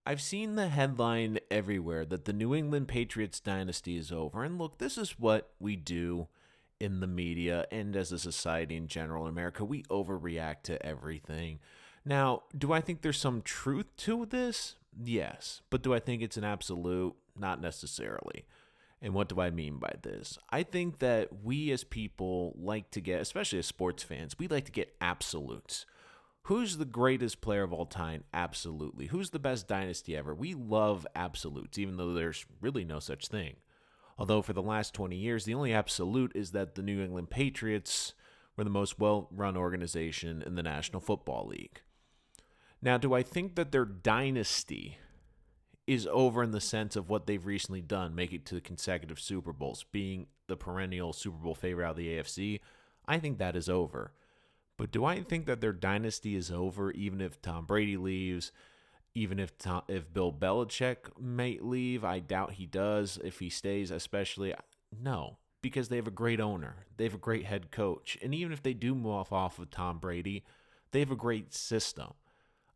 I've seen the headline everywhere that the New England Patriots dynasty is over. And look, this is what we do in the media and as a society in general in America. We overreact to everything. Now, do I think there's some truth to this? Yes. But do I think it's an absolute? Not necessarily. And what do I mean by this? I think that we as people like to get, especially as sports fans, we like to get absolutes. Who's the greatest player of all time? Absolutely. Who's the best dynasty ever? We love absolutes, even though there's really no such thing. Although for the last 20 years, the only absolute is that the New England Patriots were the most well-run organization in the National Football League. Now, do I think that their dynasty is over in the sense of what they've recently done, making it to consecutive Super Bowls, being the perennial Super Bowl favorite out of the AFC? I think that is over. But do I think that their dynasty is over even if Tom Brady leaves, even if Bill Belichick might leave? I doubt he does. If he stays, especially, no, because they have a great owner. They have a great head coach. And even if they do move off of Tom Brady, they have a great system.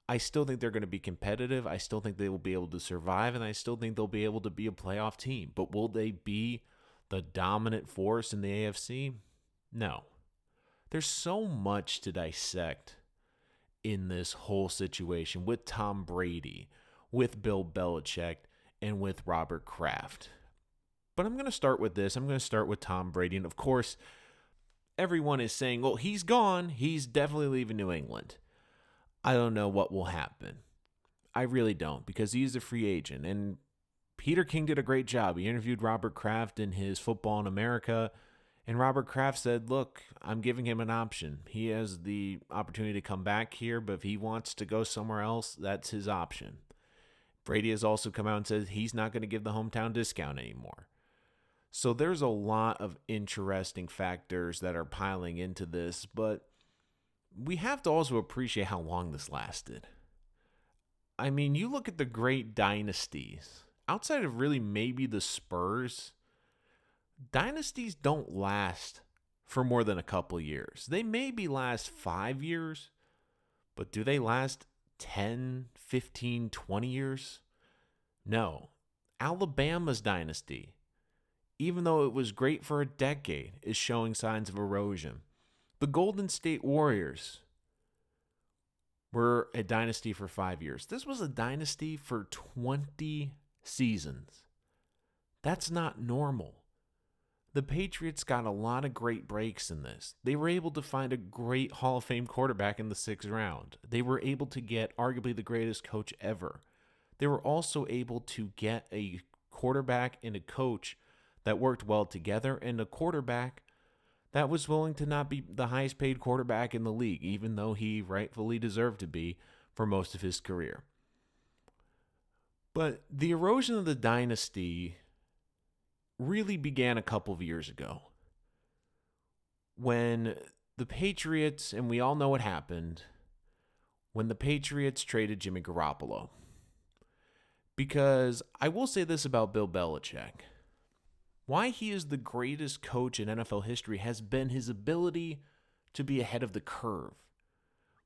I still think they're going to be competitive. I still think they will be able to survive, and I still think they'll be able to be a playoff team. But will they be the dominant force in the AFC? No. There's so much to dissect in this whole situation with Tom Brady, with Bill Belichick, and with Robert Kraft. But I'm going to start with this. I'm going to start with Tom Brady. And of course, everyone is saying, well, he's gone. He's definitely leaving New England. I don't know what will happen. I really don't, because he's a free agent. And Peter King did a great job. He interviewed Robert Kraft in his Football in America. And Robert Kraft said, look, I'm giving him an option. He has the opportunity to come back here, but if he wants to go somewhere else, that's his option. Brady has also come out and said he's not going to give the hometown discount anymore. So there's a lot of interesting factors that are piling into this, but we have to also appreciate how long this lasted. I mean, you look at the great dynasties, outside of really maybe the Spurs, dynasties don't last for more than a couple years. They maybe last 5 years, but do they last 10, 15, 20 years? No. Alabama's dynasty, even though it was great for a decade, is showing signs of erosion. The Golden State Warriors were a dynasty for 5 years. This was a dynasty for 20 seasons. That's not normal. The Patriots got a lot of great breaks in this. They were able to find a great Hall of Fame quarterback in the 6th round. They were able to get arguably the greatest coach ever. They were also able to get a quarterback and a coach that worked well together, and a quarterback that was willing to not be the highest paid quarterback in the league, even though he rightfully deserved to be for most of his career. But the erosion of the dynasty really began a couple of years ago when the Patriots, and we all know what happened, when the Patriots traded Jimmy Garoppolo. Because I will say this about Bill Belichick. Why he is the greatest coach in NFL history has been his ability to be ahead of the curve.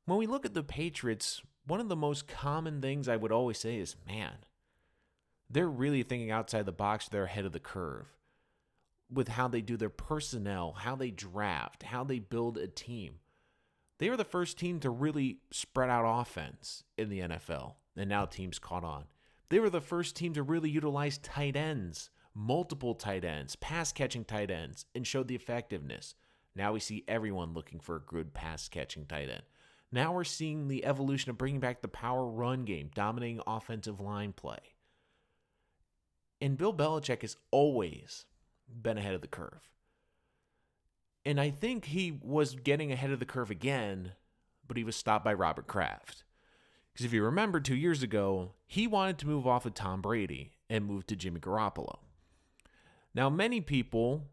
When we look at the Patriots, one of the most common things I would always say is, man, they're really thinking outside the box. They're ahead of the curve with how they do their personnel, how they draft, how they build a team. They were the first team to really spread out offense in the NFL, and now teams caught on. They were the first team to really utilize tight ends, multiple tight ends, pass-catching tight ends, and showed the effectiveness. Now we see everyone looking for a good pass-catching tight end. Now we're seeing the evolution of bringing back the power run game, dominating offensive line play. And Bill Belichick has always been ahead of the curve. And I think he was getting ahead of the curve again, but he was stopped by Robert Kraft. Because if you remember 2 years ago, he wanted to move off of Tom Brady and move to Jimmy Garoppolo. Now, many people,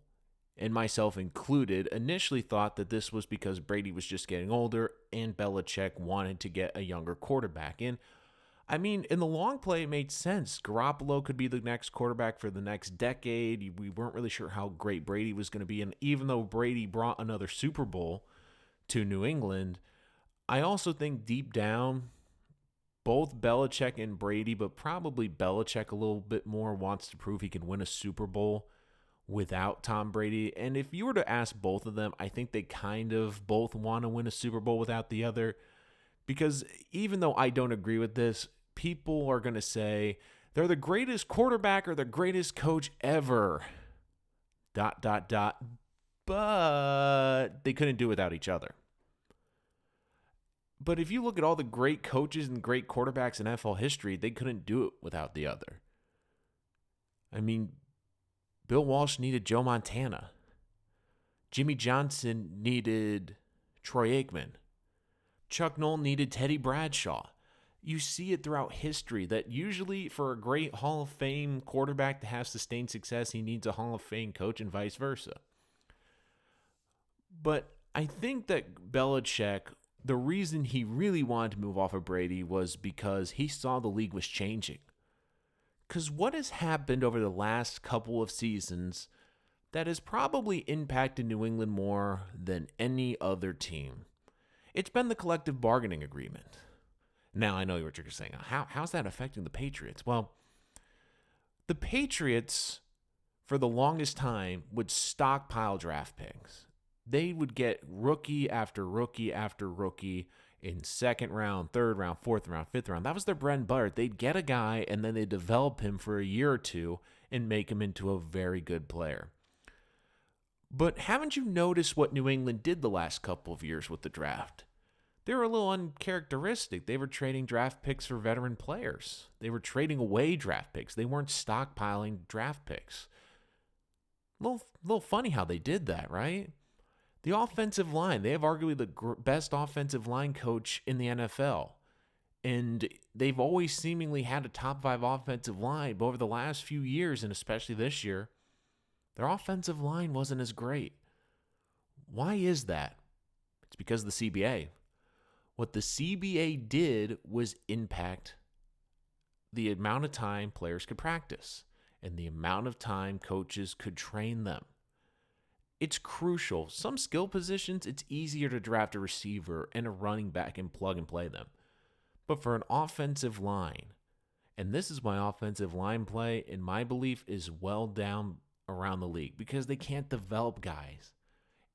and myself included, initially thought that this was because Brady was just getting older and Belichick wanted to get a younger quarterback in. I mean, in the long play, it made sense. Garoppolo could be the next quarterback for the next decade. We weren't really sure how great Brady was going to be. And even though Brady brought another Super Bowl to New England, I also think deep down, both Belichick and Brady, but probably Belichick a little bit more wants to prove he can win a Super Bowl without Tom Brady. And if you were to ask both of them, I think they kind of both want to win a Super Bowl without the other. Because even though I don't agree with this, people are going to say they're the greatest quarterback or the greatest coach ever. ... But they couldn't do it without each other. But if you look at all the great coaches and great quarterbacks in NFL history, they couldn't do it without the other. I mean, Bill Walsh needed Joe Montana. Jimmy Johnson needed Troy Aikman. Chuck Noll needed Teddy Bradshaw. You see it throughout history that usually for a great Hall of Fame quarterback to have sustained success, he needs a Hall of Fame coach and vice versa. But I think that Belichick, the reason he really wanted to move off of Brady was because he saw the league was changing. Because what has happened over the last couple of seasons that has probably impacted New England more than any other team? It's been the collective bargaining agreement. Now, I know what you're saying. How's that affecting the Patriots? Well, the Patriots, for the longest time, would stockpile draft picks. They would get rookie after rookie after rookie in second round, third round, fourth round, fifth round. That was their bread and butter. They'd get a guy, and then they'd develop him for a year or two and make him into a very good player. But haven't you noticed what New England did the last couple of years with the draft? They were a little uncharacteristic. They were trading draft picks for veteran players. They were trading away draft picks. They weren't stockpiling draft picks. Little funny how they did that, right? The offensive line, they have arguably the best offensive line coach in the NFL. And they've always seemingly had a top 5 offensive line, but over the last few years, and especially this year, their offensive line wasn't as great. Why is that? It's because of the CBA. What the CBA did was impact the amount of time players could practice and the amount of time coaches could train them. It's crucial. Some skill positions, it's easier to draft a receiver and a running back and plug and play them. But for an offensive line, and this is why offensive line play, in my belief, is well down around the league because they can't develop guys.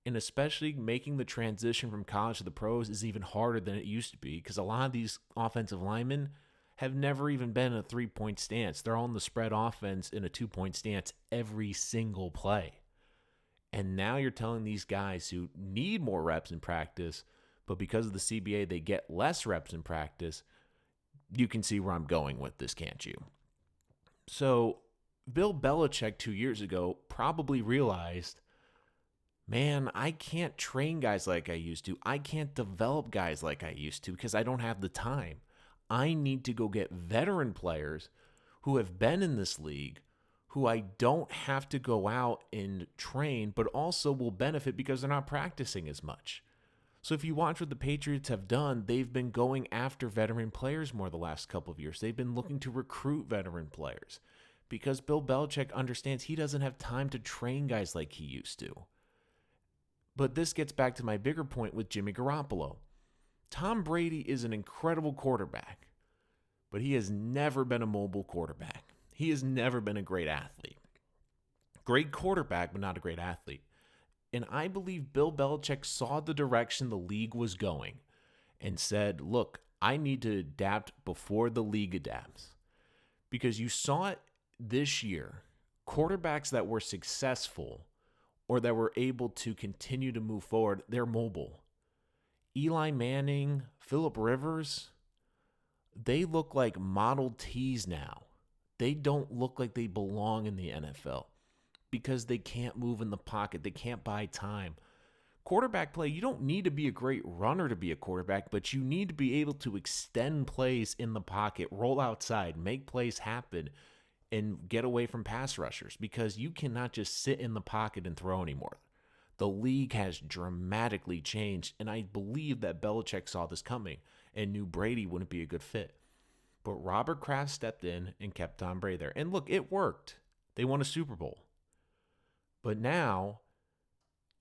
And especially making the transition from college to the pros is even harder than it used to be because a lot of these offensive linemen have never even been in a 3-point stance. They're on the spread offense in a 2-point stance every single play. And now you're telling these guys who need more reps in practice, but because of the CBA, they get less reps in practice. You can see where I'm going with this, can't you? So Bill Belichick 2 years ago probably realized, man, I can't train guys like I used to. I can't develop guys like I used to because I don't have the time. I need to go get veteran players who have been in this league, who I don't have to go out and train, but also will benefit because they're not practicing as much. So if you watch what the Patriots have done, they've been going after veteran players more the last couple of years. They've been looking to recruit veteran players because Bill Belichick understands he doesn't have time to train guys like he used to. But this gets back to my bigger point with Jimmy Garoppolo. Tom Brady is an incredible quarterback, but he has never been a mobile quarterback. He has never been a great athlete. Great quarterback, but not a great athlete. And I believe Bill Belichick saw the direction the league was going and said, look, I need to adapt before the league adapts. Because you saw it this year. Quarterbacks that were successful or that were able to continue to move forward, they're mobile. Eli Manning, Phillip Rivers, they look like Model Ts now. They don't look like they belong in the NFL because they can't move in the pocket. They can't buy time. Quarterback play, you don't need to be a great runner to be a quarterback, but you need to be able to extend plays in the pocket, roll outside, make plays happen, and get away from pass rushers because you cannot just sit in the pocket and throw anymore. The league has dramatically changed, and I believe that Belichick saw this coming and knew Brady wouldn't be a good fit. But Robert Kraft stepped in and kept Tom Brady there. And look, it worked. They won a Super Bowl. But now,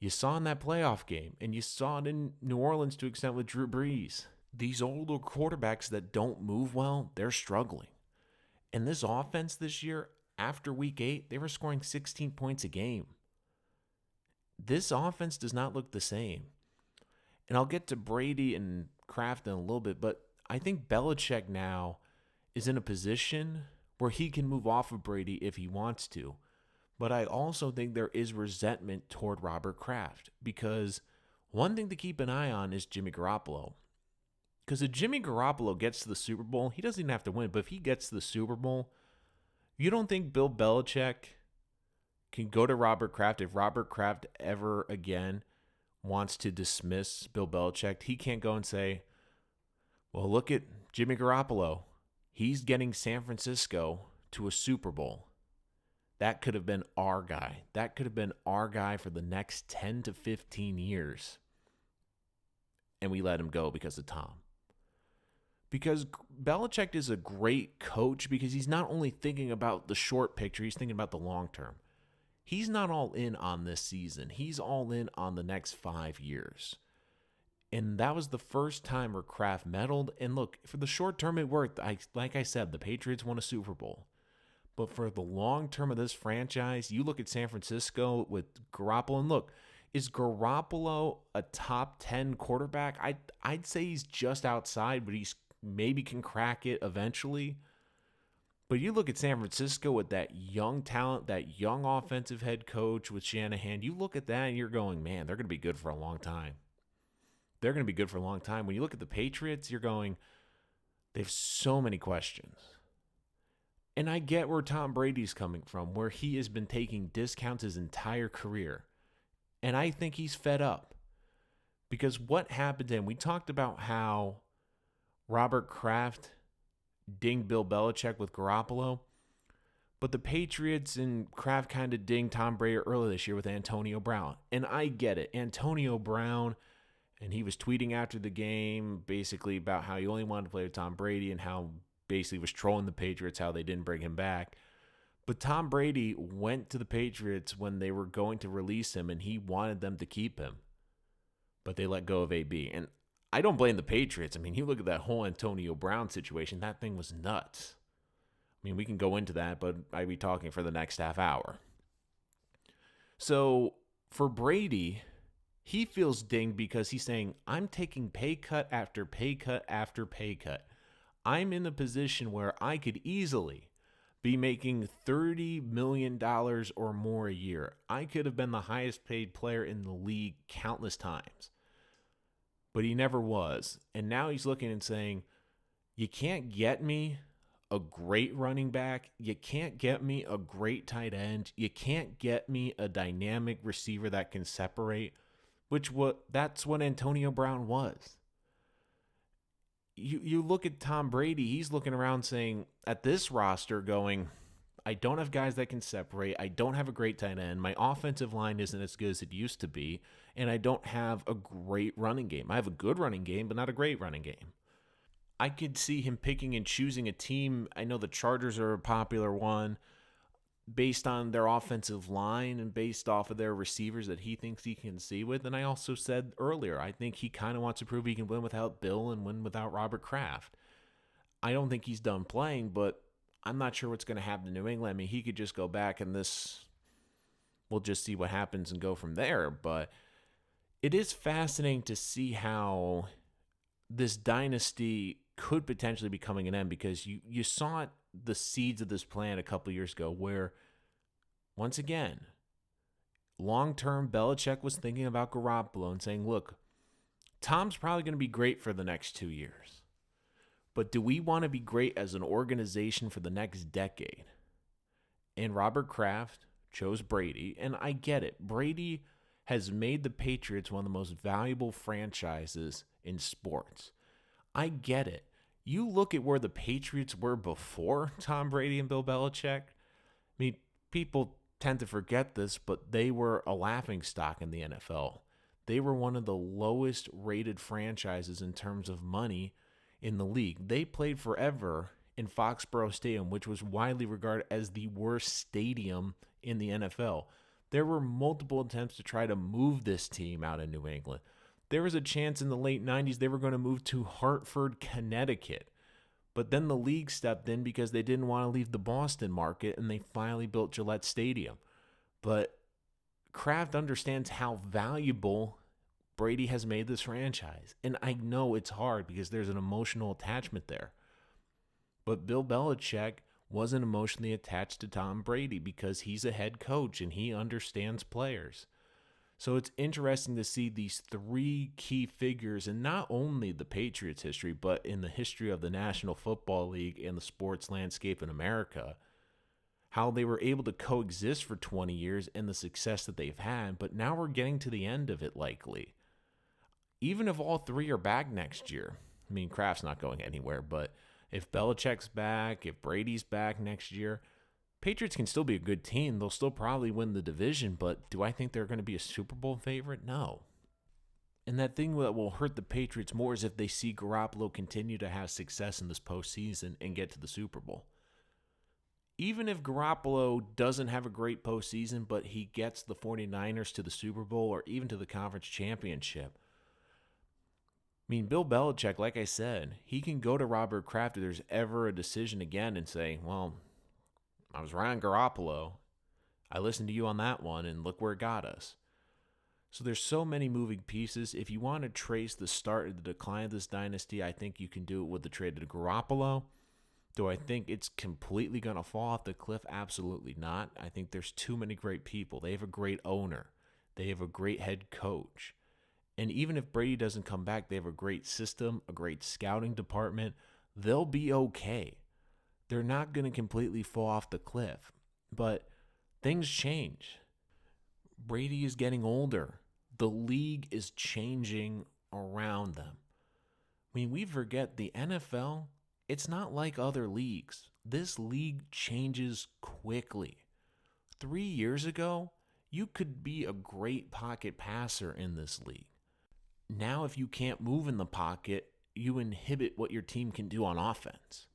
you saw in that playoff game, and you saw it in New Orleans to an extent with Drew Brees. these older quarterbacks that don't move well, they're struggling. And this offense this year, after week 8, they were scoring 16 points a game. This offense does not look the same. And I'll get to Brady and Kraft in a little bit, but I think Belichick now is in a position where he can move off of Brady if he wants to. But I also think there is resentment toward Robert Kraft, because one thing to keep an eye on is Jimmy Garoppolo. Because if Jimmy Garoppolo gets to the Super Bowl, he doesn't even have to win, but if he gets to the Super Bowl, you don't think Bill Belichick can go to Robert Kraft if Robert Kraft ever again wants to dismiss Bill Belichick? He can't go and say, well, look at Jimmy Garoppolo. He's getting San Francisco to a Super Bowl. That could have been our guy. That could have been our guy for the next 10 to 15 years. And we let him go because of Tom. Because Belichick is a great coach because he's not only thinking about the short picture, he's thinking about the long term. He's not all in on this season. He's all in on the next 5 years. And that was the first time where Kraft meddled. And look, for the short term, it worked. Like I said, the Patriots won a Super Bowl. But for the long term of this franchise, you look at San Francisco with Garoppolo. And look, is Garoppolo a top 10 quarterback? I'd say he's just outside, but he's maybe can crack it eventually. But you look at San Francisco with that young talent, that young offensive head coach with Shanahan, you look at that and you're going, man, they're going to be good for a long time. They're going to be good for a long time. When you look at the Patriots, you're going, they have so many questions. And I get where Tom Brady's coming from, where he has been taking discounts his entire career. And I think he's fed up. Because what happened to him, we talked about how Robert Kraft dinged Bill Belichick with Garoppolo. But the Patriots and Kraft kind of dinged Tom Brady earlier this year with Antonio Brown. And I get it. Antonio Brown, and he was tweeting after the game basically about how he only wanted to play with Tom Brady and how basically was trolling the Patriots, how they didn't bring him back. But Tom Brady went to the Patriots when they were going to release him, and he wanted them to keep him. But they let go of AB. And I don't blame the Patriots. I mean, you look at that whole Antonio Brown situation, that thing was nuts. I mean, we can go into that, but I'd be talking for the next half hour. So for Brady, he feels dinged because he's saying, I'm taking pay cut after pay cut after pay cut. I'm in a position where I could easily be making $30 million or more a year. I could have been the highest paid player in the league countless times. But he never was. And now he's looking and saying, you can't get me a great running back. You can't get me a great tight end. You can't get me a dynamic receiver that can separate, that's what Antonio Brown was. You look at Tom Brady, he's looking around saying, at this roster going, I don't have guys that can separate. I don't have a great tight end. My offensive line isn't as good as it used to be. And I don't have a great running game. I have a good running game, but not a great running game. I could see him picking and choosing a team. I know the Chargers are a popular one based on their offensive line and based off of their receivers that he thinks he can see with. And I also said earlier, I think he kind of wants to prove he can win without Bill and win without Robert Kraft. I don't think he's done playing, but I'm not sure what's going to happen to New England. I mean, he could just go back and we'll just see what happens and go from there. But it is fascinating to see how this dynasty could potentially be coming an end, because you saw the seeds of this plan a couple of years ago where, once again, long-term Belichick was thinking about Garoppolo and saying, look, Tom's probably going to be great for the next 2 years. But do we want to be great as an organization for the next decade? And Robert Kraft chose Brady, and I get it. Brady has made the Patriots one of the most valuable franchises in sports. I get it. You look at where the Patriots were before Tom Brady and Bill Belichick. I mean, people tend to forget this, but they were a laughingstock in the NFL. They were one of the lowest rated franchises in terms of money in the league. They played forever in Foxborough Stadium, which was widely regarded as the worst stadium in the NFL. There were multiple attempts to try to move this team out of New England. There was a chance in the late 90s they were going to move to Hartford, Connecticut. But then the league stepped in because they didn't want to leave the Boston market, and they finally built Gillette Stadium. But Kraft understands how valuable Brady has made this franchise. And I know it's hard because there's an emotional attachment there. But Bill Belichick wasn't emotionally attached to Tom Brady because he's a head coach and he understands players. So it's interesting to see these three key figures in not only the Patriots' history, but in the history of the National Football League and the sports landscape in America, how they were able to coexist for 20 years and the success that they've had. But now we're getting to the end of it likely. Even if all three are back next year, I mean, Kraft's not going anywhere, but if Belichick's back, if Brady's back next year, Patriots can still be a good team. They'll still probably win the division, but do I think they're going to be a Super Bowl favorite? No. And that thing that will hurt the Patriots more is if they see Garoppolo continue to have success in this postseason and get to the Super Bowl. Even if Garoppolo doesn't have a great postseason, but he gets the 49ers to the Super Bowl or even to the conference championship, I mean, Bill Belichick, like I said, he can go to Robert Kraft if there's ever a decision again and say, well, I was right on Garoppolo. I listened to you on that one, and look where it got us. So there's so many moving pieces. If you want to trace the start of the decline of this dynasty, I think you can do it with the trade to Garoppolo. Do I think it's completely going to fall off the cliff? Absolutely not. I think there's too many great people. They have a great owner. They have a great head coach. And even if Brady doesn't come back, they have a great system, a great scouting department. They'll be okay. They're not going to completely fall off the cliff. But things change. Brady is getting older. The league is changing around them. I mean, we forget the NFL, it's not like other leagues. This league changes quickly. 3 years ago, you could be a great pocket passer in this league. Now, if you can't move in the pocket, you inhibit what your team can do on offense.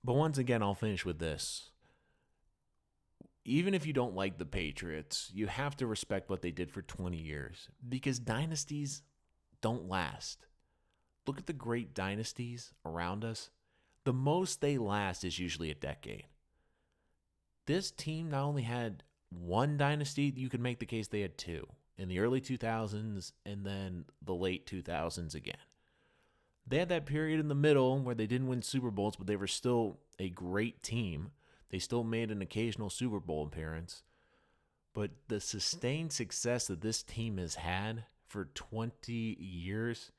But once again, I'll finish with this. Even if you don't like the Patriots, you have to respect what they did for 20 years because dynasties don't last. Look at the great dynasties around us. The most they last is usually a decade. This team not only had one dynasty, you could make the case they had two. In the early 2000s and then the late 2000s again. They had that period in the middle where they didn't win Super Bowls, but they were still a great team. They still made an occasional Super Bowl appearance. But the sustained success that this team has had for 20 years,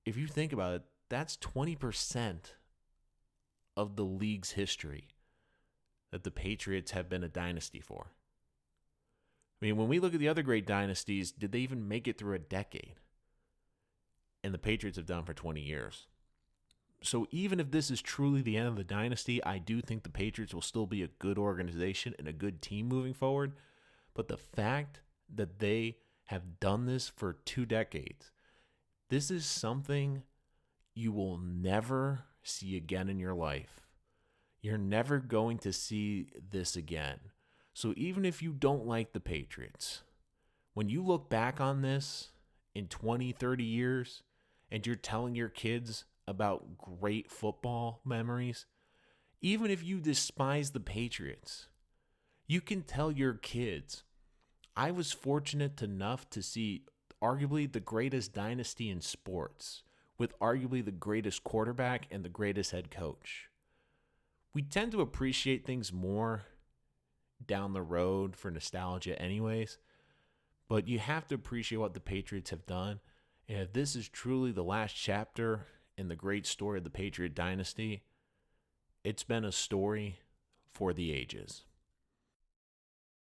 if you think about it, that's 20% of the league's history that the Patriots have been a dynasty for. I mean, when we look at the other great dynasties, did they even make it through a decade? And the Patriots have done for 20 years. So even if this is truly the end of the dynasty, I do think the Patriots will still be a good organization and a good team moving forward. But the fact that they have done this for 2 decades, this is something you will never see again in your life. You're never going to see this again. So even if you don't like the Patriots, when you look back on this in 20, 30 years, and you're telling your kids about great football memories, even if you despise the Patriots, you can tell your kids, I was fortunate enough to see arguably the greatest dynasty in sports with arguably the greatest quarterback and the greatest head coach. We tend to appreciate things more down the road for nostalgia anyways, but you have to appreciate what the Patriots have done. And if this is truly the last chapter in the great story of the Patriot dynasty, it's been a story for the ages.